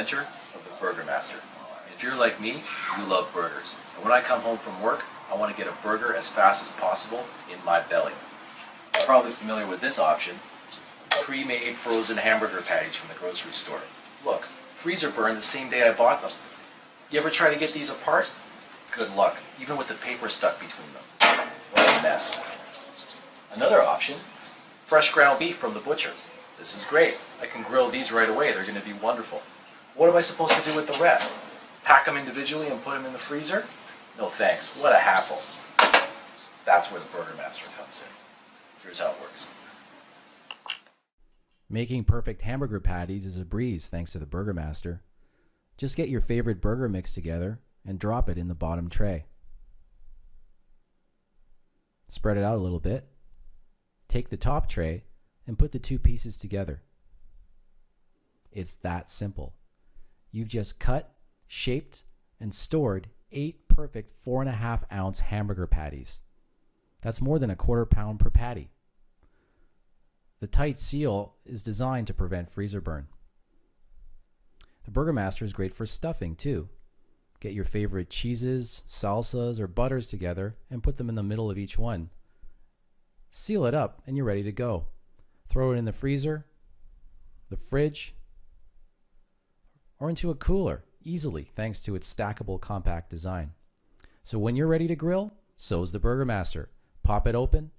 inventor of the Burger Master. And if you're like me, you love burgers. And when I come home from work, I want to get a burger as fast as possible in my belly. You're probably familiar with this option, pre-made frozen hamburger patties from the grocery store. Look, freezer burned the same day I bought them. You ever try to get these apart? Good luck, even with the paper stuck between them. What a mess. Another option, fresh ground beef from the butcher. This is great. I can grill these right away. They're going to be wonderful. What am I supposed to do with the rest? Pack them individually and put them in the freezer? No thanks. What a hassle. That's where the Burger Master comes in. Here's how it works. Making perfect hamburger patties is a breeze thanks to the Burger Master. Just get your favorite burger mix together and drop it in the bottom tray. Spread it out a little bit. Take the top tray and put the two pieces together. It's that simple. You've just cut, shaped, and stored 8 perfect 4.5-ounce hamburger patties. That's more than a quarter pound per patty. The tight seal is designed to prevent freezer burn. The Burger Master is great for stuffing too. Get your favorite cheeses, salsas, or butters together and put them in the middle of each one. Seal it up and you're ready to go. Throw it in the freezer, the fridge, or into a cooler easily thanks to its stackable compact design. So when you're ready to grill, so's the Burger Master. Pop it open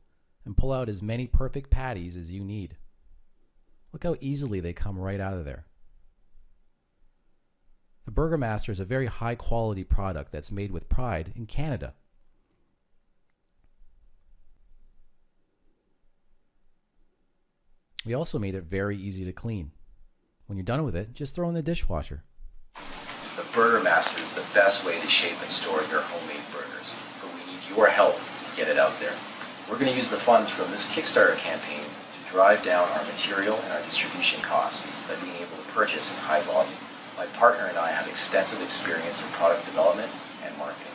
and pull out as many perfect patties as you need. Look how easily they come right out of there. The Burger Master is a very high quality product that's made with pride in Canada. We also made it very easy to clean. When you're done with it, just throw in the dishwasher. The Burger Master is the best way to shape and store your homemade burgers, but we need your help to get it out there. We're going to use the funds from this Kickstarter campaign to drive down our material and our distribution costs by being able to purchase in high volume. My partner and I have extensive experience in product development and marketing.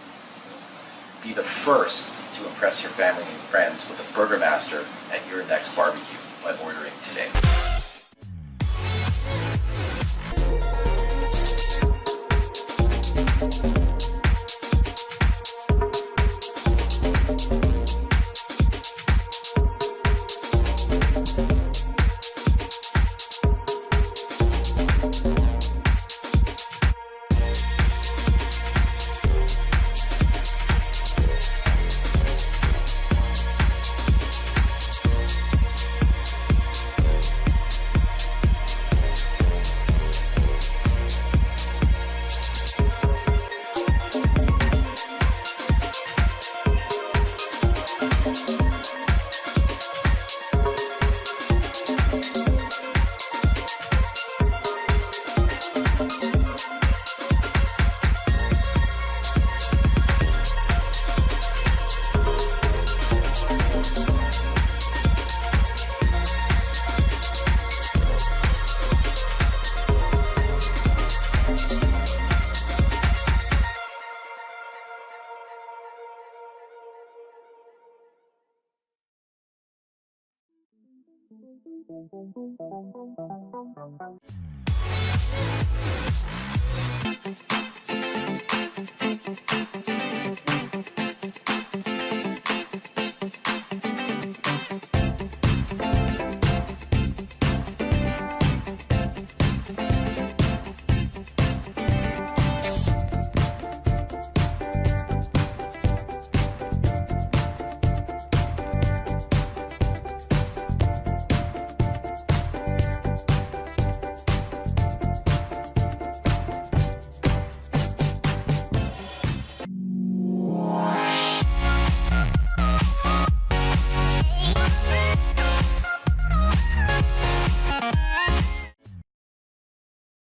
Be the first to impress your family and friends with a Burger Master at your next barbecue by ordering today.